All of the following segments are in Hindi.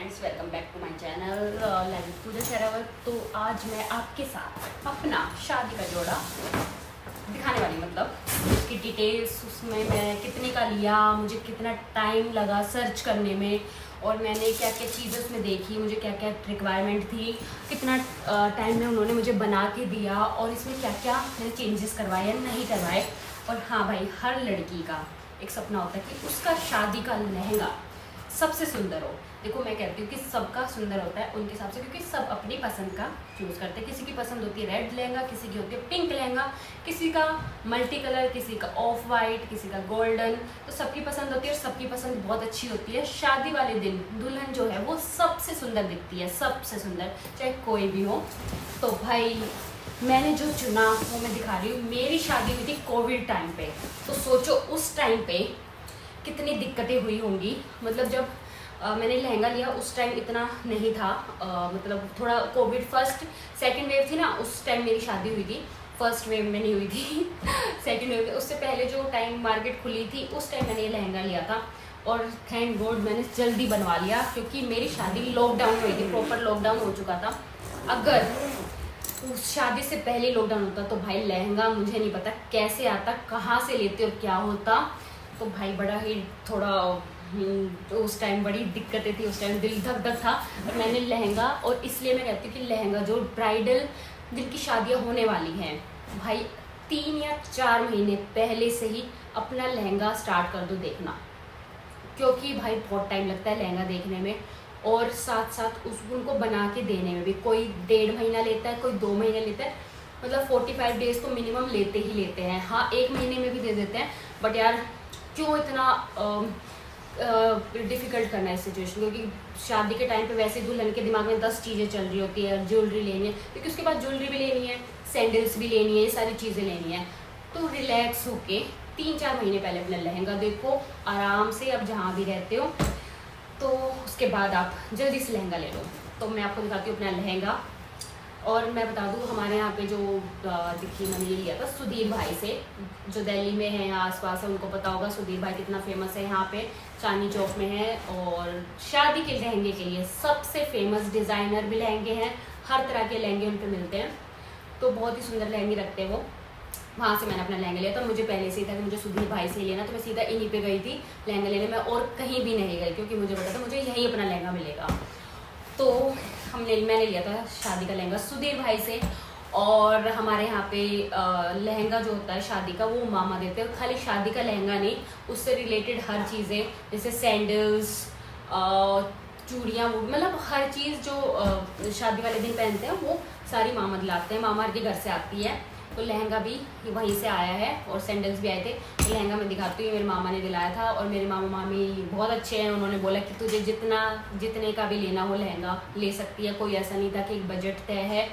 Friends, welcome back to my channel Lalit Pooja Sherawat. तो आज मैं आपके साथ अपना शादी का जोड़ा दिखाने वाली, मतलब उसकी डिटेल्स, उसमें मैं कितने का लिया, मुझे कितना टाइम लगा सर्च करने में, और मैंने क्या क्या चीज़ें उसमें देखी, मुझे क्या क्या रिक्वायरमेंट थी, कितना टाइम में उन्होंने मुझे बना के दिया, और इसमें क्या क्या मैंने चेंजेस करवाए या नहीं करवाए। और हाँ भाई, हर लड़की का एक सपना होता है कि उसका शादी का लहंगा सबसे सुंदर हो। देखो, मैं कहती हूँ कि सबका सुंदर होता है उनके हिसाब से, क्योंकि सब अपनी पसंद का चूज़ करते हैं। किसी की पसंद होती है रेड लहंगा, किसी की होती है पिंक लहंगा, किसी का मल्टी कलर, किसी का ऑफ वाइट, किसी का गोल्डन। तो सबकी पसंद होती है और सबकी पसंद बहुत अच्छी होती है। शादी वाले दिन दुल्हन जो है वो सबसे सुंदर दिखती है, सबसे सुंदर, चाहे कोई भी हो। तो भाई मैंने जो चुना वो मैं दिखा रही हूँ। मेरी शादी हुई थी कोविड टाइम पे, तो सोचो उस टाइम पे कितनी दिक्कतें हुई होंगी। मतलब जब मैंने लहंगा लिया उस टाइम इतना नहीं था, मतलब थोड़ा कोविड फर्स्ट सेकंड वेव थी ना, उस टाइम मेरी शादी हुई थी। फर्स्ट वेव में नहीं हुई थी सेकंड वेव, उससे पहले जो टाइम मार्केट खुली थी उस टाइम मैंने ये लहंगा लिया था। और थैंक गॉड मैंने जल्दी बनवा लिया, क्योंकि मेरी शादी लॉकडाउन में हुई थी, प्रॉपर लॉकडाउन हो चुका था। अगर उस शादी से पहले लॉकडाउन होता तो भाई लहंगा मुझे नहीं पता कैसे आता, कहाँ से लेते और क्या होता। तो भाई बड़ा ही थोड़ा तो उस टाइम बड़ी दिक्कतें थी, उस टाइम दिल धक धक था। और मैंने लहंगा, और इसलिए मैं कहती हूँ कि लहंगा जो ब्राइडल जिनकी शादियाँ होने वाली हैं, भाई 3 या 4 महीने पहले से ही अपना लहंगा स्टार्ट कर दो देखना, क्योंकि भाई बहुत टाइम लगता है लहंगा देखने में, और साथ साथ उनको बना के देने में भी। कोई 1.5 महीना लेता है, कोई 2 महीने लेता है, मतलब 45 डेज तो मिनिमम लेते ही लेते हैं। हाँ, 1 महीने में भी दे देते हैं, बट यार क्यों इतना डिफ़िकल्ट करना है सिचुएशन, क्योंकि शादी के टाइम पे वैसे दुल्हन के दिमाग में 10 चीज़ें चल रही होती है। ज्वेलरी लेनी है, क्योंकि उसके बाद ज्वेलरी भी लेनी है, सैंडल्स भी लेनी है, ये सारी चीज़ें लेनी है। तो रिलैक्स होके 3-4 महीने पहले अपना लहंगा देखो आराम से, अब जहाँ भी रहते हो, तो उसके बाद आप जल्दी से लहंगा ले लो। तो मैं आपको दिखाती हूँ अपना लहंगा। और मैं बता दूँ, हमारे यहाँ पे जो देखिए मैंने ये लिया था सुधीर भाई से, जो दिल्ली में है, आसपास है, उनको पता होगा सुधीर भाई कितना फेमस है। यहाँ पे चांदनी चौक में है, और शादी के लहंगे के लिए सबसे फेमस डिज़ाइनर भी लहंगे हैं, हर तरह के लहंगे उन पे मिलते हैं। तो बहुत ही सुंदर लहंगे रखते हैं वो। वहाँ से मैंने अपना लहंगा लिया था। मुझे पहले से ही था कि मुझे सुधीर भाई से ही लेना, तो मैं सीधा इन्हीं पे गई थी लहंगा लेने में, और कहीं भी नहीं गई, क्योंकि मुझे पता था मुझे यहीं अपना लहंगा मिलेगा। तो मैंने लिया था शादी का लहंगा सुधीर भाई से। और हमारे यहाँ पे लहंगा जो होता है शादी का वो मामा देते हैं। खाली शादी का लहंगा नहीं, उससे रिलेटेड हर चीज़ें, जैसे सैंडल्स, चूड़ियाँ, मतलब हर चीज़ जो शादी वाले दिन पहनते हैं वो सारी मामा दिलाते हैं। मामा के घर से आती है, तो लहंगा भी वहीं से आया है, और सैंडल्स भी आए थे। तो लहंगा मैं दिखाती हूँ, मेरे मामा ने दिलाया था, और मेरे मामा मामी बहुत अच्छे हैं। उन्होंने बोला कि तुझे जितने का भी लेना हो लहंगा ले सकती है। कोई ऐसा नहीं था कि एक बजट तय है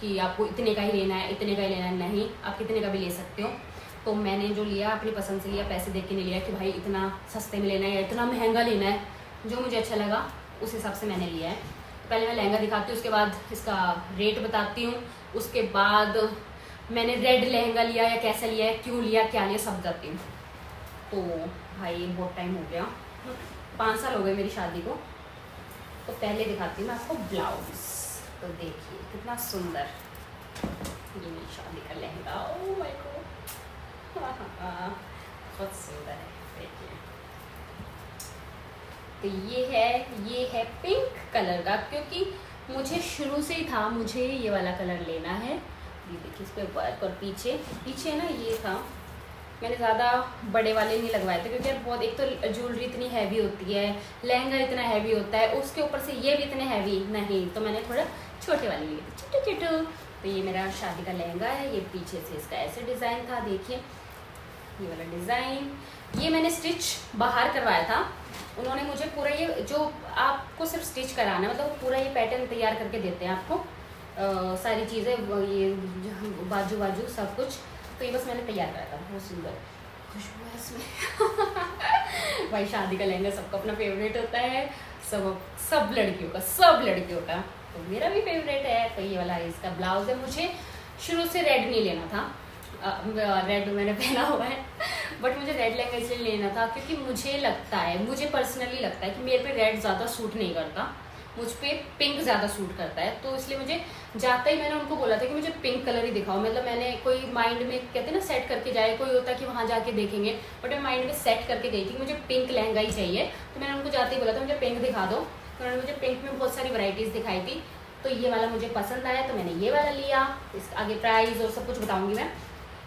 कि आपको इतने का ही लेना है, इतने का ही लेना है, नहीं, आप कितने का भी ले सकते हो। तो मैंने जो लिया अपनी पसंद से लिया, पैसे देख के नहीं लिया कि भाई इतना सस्ते में लेना है या इतना महंगा लेना है। जो मुझे अच्छा लगा उस हिसाब से मैंने लिया है। पहले मैं लहंगा दिखाती हूँ, उसके बाद इसका रेट बताती हूँ, उसके बाद मैंने रेड लहंगा लिया या कैसा लिया है, क्यों लिया, क्या लिया, सब बताती हूँ। तो भाई बहुत टाइम हो गया, 5 साल हो गए मेरी शादी को। तो पहले दिखाती हूँ मैं आपको ब्लाउज। तो देखिए कितना सुंदर ये मेरी शादी का लहंगा, ओह माय गॉड, बहुत सुंदर है। देखिए, तो ये है पिंक कलर का, क्योंकि मुझे शुरू से ही था मुझे ये वाला कलर लेना है। ये देखिए इस पर वर्क, और पीछे ना ये था। मैंने ज़्यादा बड़े वाले नहीं लगवाए थे, क्योंकि यार बहुत, एक तो ज्वेलरी इतनी हैवी होती है, लहंगा इतना हैवी होता है, उसके ऊपर से ये भी इतने हैवी नहीं, तो मैंने थोड़ा छोटे वाले लिए थे, छोटे। तो ये मेरा शादी का लहंगा है। ये पीछे से इसका ऐसे डिज़ाइन था, देखिए ये वाला डिज़ाइन। ये मैंने स्टिच बाहर करवाया था। उन्होंने मुझे पूरा ये जो आपको सिर्फ स्टिच कराना है, मतलब पूरा ये पैटर्न तैयार करके देते हैं आपको, सारी चीज़ें, ये बाजू सब कुछ। तो ये बस मैंने तैयार कराया था। बहुत सुंदर खुशबू है इसमें भाई शादी का लहंगा सबका अपना फेवरेट होता है, सब लड़कियों का। तो मेरा भी फेवरेट है। तो ये वाला इसका ब्लाउज है। मुझे शुरू से रेड नहीं लेना था, रेड मैंने पहना हुआ है, बट मुझे रेड लहंगा इसलिए लेना था क्योंकि मुझे पर्सनली लगता है कि मेरे पे रेड ज़्यादा सूट नहीं करता। मुझ पे पिंक ज़्यादा सूट करता है, तो इसलिए मुझे जाता ही मैंने उनको बोला था कि मुझे पिंक कलर ही दिखाओ। मतलब मैंने कोई माइंड में कहते हैं ना सेट करके जाए, कोई होता है कि वहाँ जाके देखेंगे, बट मैं माइंड में सेट करके गई थी मुझे पिंक लहंगा ही चाहिए। तो मैंने उनको जाते ही बोला था मुझे पिंक दिखा दो, तो उन्होंने मुझे पिंक में बहुत सारी वैरायटीज़ दिखाई थी। तो ये वाला मुझे पसंद आया तो मैंने ये वाला लिया। इस आगे प्राइस और सब कुछ बताऊँगी मैं।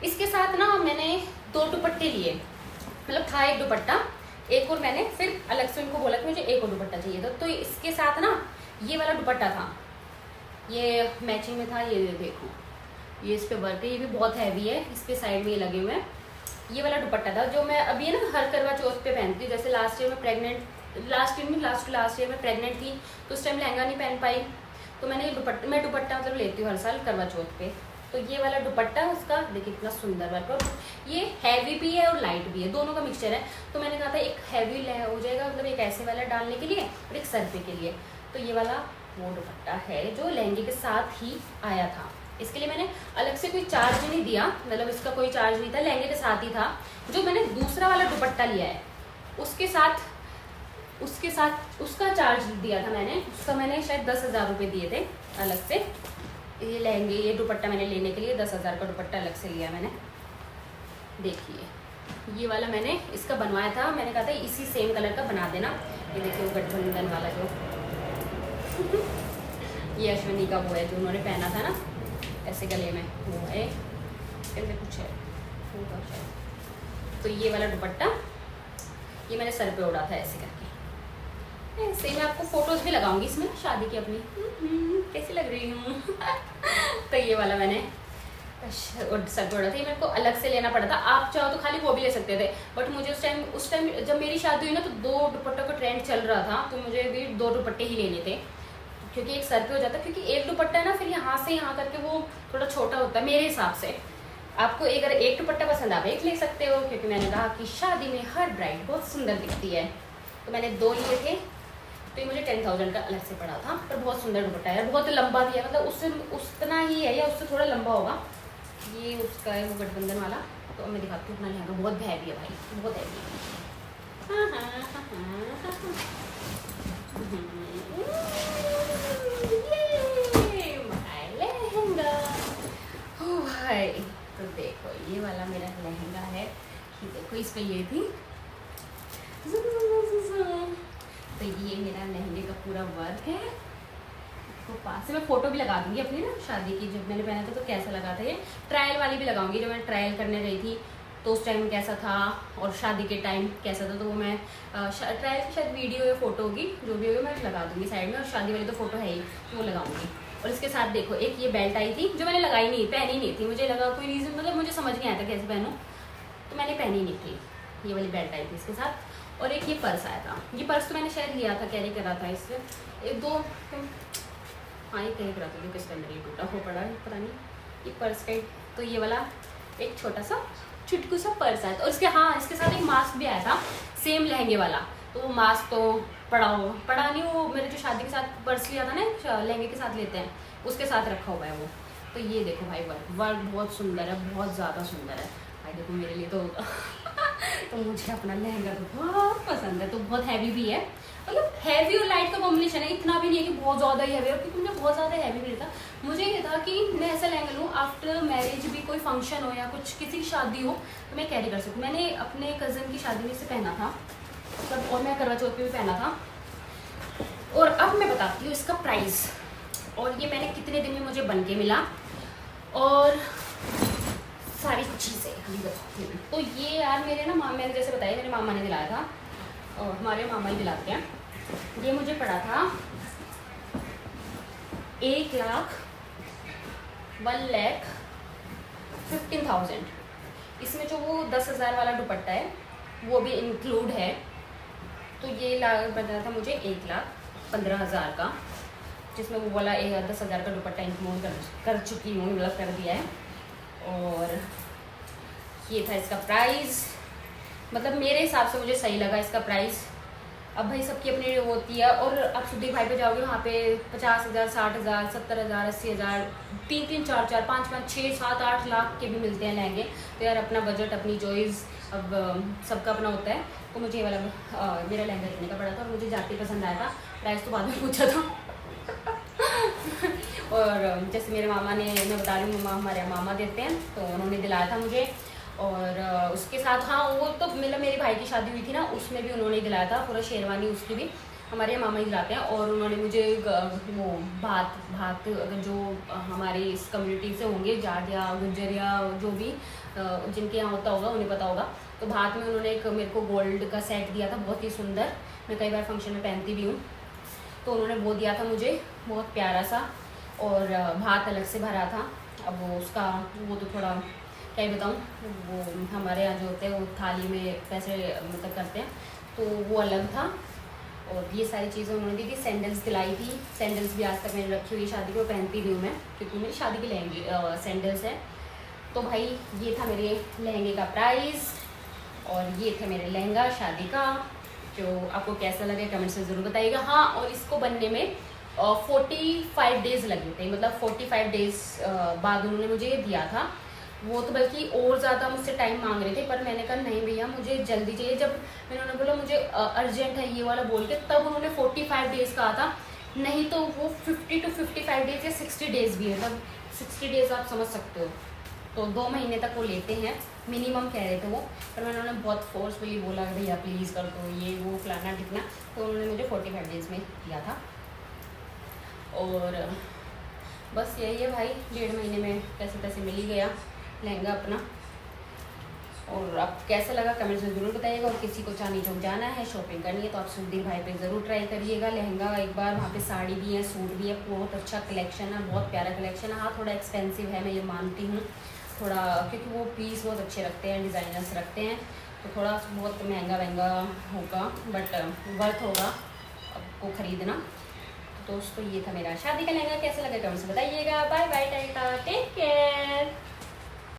इसके साथ ना मैंने 2 दुपट्टे लिए, मतलब था एक दुपट्टा, एक और मैंने फिर अलग से उनको बोला कि मुझे एक और दुपट्टा चाहिए था। तो इसके साथ ना ये वाला दुपट्टा था, ये मैचिंग में था। ये देखो, ये इस पे वर्क है, ये भी बहुत हैवी है, इस पे साइड में ये लगे हुए हैं। ये वाला दुपट्टा था जो मैं अभी ना हर करवा चौथ पे पहनती हूँ। जैसे लास्ट ईयर में लास्ट ईयर में प्रेग्नेंट थी, तो उस टाइम लहंगा नहीं पहन पाई, तो मैंने ये दुपट्टा मतलब लेती हूँ हर साल करवा चौथ पे। तो ये वाला दुपट्टा उसका देखिए कितना सुंदर वर्क, और ये हैवी भी है और लाइट भी है, दोनों का मिक्सचर है। तो मैंने कहा था एक हैवी हो जाएगा, मतलब एक ऐसे वाला डालने के लिए और एक सर पे के लिए। तो ये वाला वो दुपट्टा है जो लहंगे के साथ ही आया था। इसके लिए मैंने अलग से कोई चार्ज नहीं दिया, मतलब इसका कोई चार्ज नहीं था, लहंगे के साथ ही था। जो मैंने दूसरा वाला दुपट्टा लिया है उसके साथ उसका चार्ज दिया था मैंने, उसका मैंने शायद 10,000 रुपये दिए थे अलग से। ये लहंगे ये दुपट्टा मैंने लेने के लिए 10,000 का दुपट्टा अलग से लिया मैंने। देखिए ये वाला मैंने इसका बनवाया था, मैंने कहा था इसी सेम कलर का बना देना। ये देखिए वो गठबंधन वाला जो ये अश्विनी का वो है जो उन्होंने पहना था ना ऐसे गले में, वो है ऐसे कुछ है होगा शायद। तो ये वाला दुपट्टा ये मैंने सर पे ओढ़ा था ऐसे करके। ऐसे मैं आपको फोटोज भी लगाऊंगी इसमें शादी की अपनी, कैसी लग रही हूँ। तो ये वाला मैंने सर पे ओढ़ा था, ये मेरे को अलग से लेना पड़ा था। आप चाहो तो खाली वो भी ले सकते थे, बट मुझे उस टाइम जब मेरी शादी हुई ना तो 2 दुपट्टों का ट्रेंड चल रहा था, तो मुझे भी 2 दुपट्टे ही लेने थे, क्योंकि एक सर पे हो जाता है, क्योंकि एक दुपट्टा है ना फिर यहाँ से यहाँ करके वो थोड़ा छोटा होता है मेरे हिसाब से। आपको अगर एक दुपट्टा पसंद आप एक ले सकते हो, क्योंकि मैंने कहा कि शादी में हर ब्राइड बहुत सुंदर दिखती है। तो मैंने 2 लिए थे, तो ये मुझे 10,000 का अलग से पड़ा था, पर बहुत सुंदर दुपट्टा है, बहुत लंबा भी है, मतलब उससे उतना ही है या उससे थोड़ा लंबा होगा। ये उसका है वो गठबंधन वाला। तो मैं दिखाती हूँ अपना लहंगा, बहुत हैवी है भाई, बहुत हैवी लहंगा हो भाई। तो देखो ये वाला मेरा लहंगा है, ये देखो इस पे ये थी। तो ये मेरा लहंगे का पूरा वर्क है। तो पास से मैं फोटो भी लगा दूंगी अपनी ना शादी की, जब मैंने पहना था तो कैसा लगा था। ये ट्रायल वाली भी लगाऊंगी, जो मैं ट्रायल करने गई थी तो उस टाइम कैसा था और शादी के टाइम कैसा था। तो वो मैं ट्रायल की शायद वीडियो या फोटो होगी, जो भी होगी मैं लगा दूंगी साइड में, और शादी वाली तो फोटो है ही वो लगाऊंगी। और इसके साथ देखो एक ये बेल्ट आई थी जो मैंने लगाई नहीं, पहनी नहीं थी, मुझे लगा कोई रीज़न, मतलब मुझे समझ नहीं आया था कैसे पहनूँ, तो मैंने पहनी नहीं थी। ये वाली बेल्ट आई थी इसके साथ। और एक ये पर्स आया था, ये पर्स तो मैंने शायद लिया था, कैरी करा था इससे एक 2, हाँ ये कैरी करा था, जो किसके अंदर ये टूटा हो पड़ा है पता नहीं, ये पर्स का। तो ये वाला एक छोटा सा चुटकू सा पर्स आया था, और इसके साथ एक मास्क भी आया था सेम लहंगे वाला। तो वो मास्क तो पड़ा नहीं, वो मेरे जो शादी के साथ पर्स लिया था ना लहंगे के साथ लेते हैं, उसके साथ रखा हुआ है वो। तो ये देखो भाई वर्क बहुत सुंदर है, बहुत ज़्यादा सुंदर है भाई। देखो मेरे लिए तो तो मुझे अपना लहंगा तो बहुत पसंद है, तो बहुत हैवी भी है, मतलब हैवी और लाइट का कॉम्बिनेशन है, इतना भी नहीं है कि बहुत ज़्यादा ही हैवी है, क्योंकि मुझे बहुत ज़्यादा हैवी भी था। मुझे ये था कि मैं ऐसा लहंगा लूँ आफ्टर मैरिज भी कोई फंक्शन हो या कुछ किसी की शादी हो तो मैं कैरी कर सकूँ। मैंने अपने कज़न की शादी में से पहना था तब, और मैं करवा चौथ पे भी पहना था। और अब मैं बताती हूँ इसका प्राइस, और ये मैंने कितने दिन में मुझे बन के मिला और सारी चीज़ें अभी बताती हूँ। तो ये यार मेरे ना मैंने जैसे बताया मेरे मामा ने दिलाया था, और हमारे मामा ही दिलाते हैं। ये मुझे पड़ा था 1,15,000। इसमें जो वो 10,000 वाला दुपट्टा है वो भी इंक्लूड है, तो ये बना था मुझे 1,15,000 का, जिसमें वो वाला 10,000 का दुपट्टा इंक्लूड कर चुकी हूँ, मतलब कर दिया है। और ये था इसका प्राइस, मतलब मेरे हिसाब से मुझे सही लगा इसका प्राइस। अब भाई सबकी अपनी होती है, और आप सुधीर भाई पे जाओगे वहाँ पे 50,000, 60,000, 70,000, 80,000, 3-3, 4-4, 5-5, 6, 7, 8 लाख के भी मिलते हैं लहंगे। तो यार अपना बजट अपनी चॉइस अब सबका अपना होता है। तो मुझे ये वाला मेरा लहंगा लेने का पड़ा था, और मुझे जाके पसंद आया था। प्राइस तो बाद में पूछा था। और जैसे मेरे मामा ने, मैं बता रही हूँ, हमारे मामा देते हैं, तो उन्होंने दिलाया था मुझे। और उसके साथ हाँ, वो तो मतलब मेरे भाई की शादी हुई थी ना, उसमें भी उन्होंने दिलाया था पूरा शेरवानी, उसकी भी हमारे यहाँ मामा ही दिलाते हैं। और उन्होंने मुझे वो भात अगर जो हमारे इस कम्युनिटी से होंगे, जाट या गुज्जर या जो भी जिनके यहाँ होता होगा उन्हें पता होगा, तो भात में उन्होंने एक मेरे को गोल्ड का सेट दिया था, बहुत ही सुंदर, मैं कई बार फंक्शन में पहनती भी हूँ। तो उन्होंने वो दिया था मुझे, बहुत प्यारा सा। और भात अलग से भरा था। अब वो उसका वो तो थोड़ा क्या ही बताऊँ, वो हमारे यहाँ जो होते हैं वो थाली में पैसे मतलब करते हैं, तो वो अलग था। और ये सारी चीज़ें उन्होंने दी थी। सैंडल्स दिलाई थी, सैंडल्स भी आज तक मैंने रखी हुई, शादी को पहनती भी हूँ मैं, क्योंकि मेरी शादी के लहंगे सैंडल्स है। तो भाई ये था मेरे लहंगे का प्राइस, और ये थे मेरे लहंगा शादी का। जो आपको कैसा लगे कमेंट से ज़रूर बताइएगा। हाँ, और इसको बनने में 45 डेज़ लगे थे, मतलब 45 डेज़ बाद उन्होंने मुझे ये दिया था। वो तो बल्कि और ज़्यादा मुझसे टाइम मांग रहे थे, पर मैंने कहा नहीं भैया मुझे जल्दी चाहिए। जब मैंने उन्होंने बोला मुझे अर्जेंट है ये वाला बोल के, तब उन्होंने 45 डेज़ कहा था, नहीं तो वो 50 to 55 डेज़ या 60 डेज़ भी है, मतलब 60 डेज़ आप समझ सकते हो। तो 2 महीने तक वो लेते हैं मिनिमम कह रहे थे वो, पर मैंने उन्हें बहुत फोर्सफुली बोला भैया प्लीज़ कर दो ये वो फलाना टिकना, तो उन्होंने मुझे 45 डेज़ में दिया था। और बस यही है भाई, 1.5 महीने में कैसे तैसे मिल ही गया लहंगा अपना। और आप कैसा लगा कमेंट्स में ज़रूर बताइएगा। और किसी को चांदनी चौक जाना है, शॉपिंग करनी है, तो आप सुखदीप भाई पे ज़रूर ट्राई करिएगा लहंगा एक बार। वहाँ पे साड़ी भी है, सूट भी है, बहुत अच्छा कलेक्शन है, बहुत प्यारा कलेक्शन है। हाँ थोड़ा एक्सपेंसिव है, मैं ये मानती हूँ थोड़ा, क्योंकि वो पीस बहुत अच्छे रखते हैं, डिज़ाइनर्स रखते हैं, तो थोड़ा बहुत महंगा होगा, बट वर्थ होगा आपको ख़रीदना। तो दोस्तों ये था मेरा शादी का लहंगा, कैसा लगा कमेंट्स में बताइएगा। Bye bye.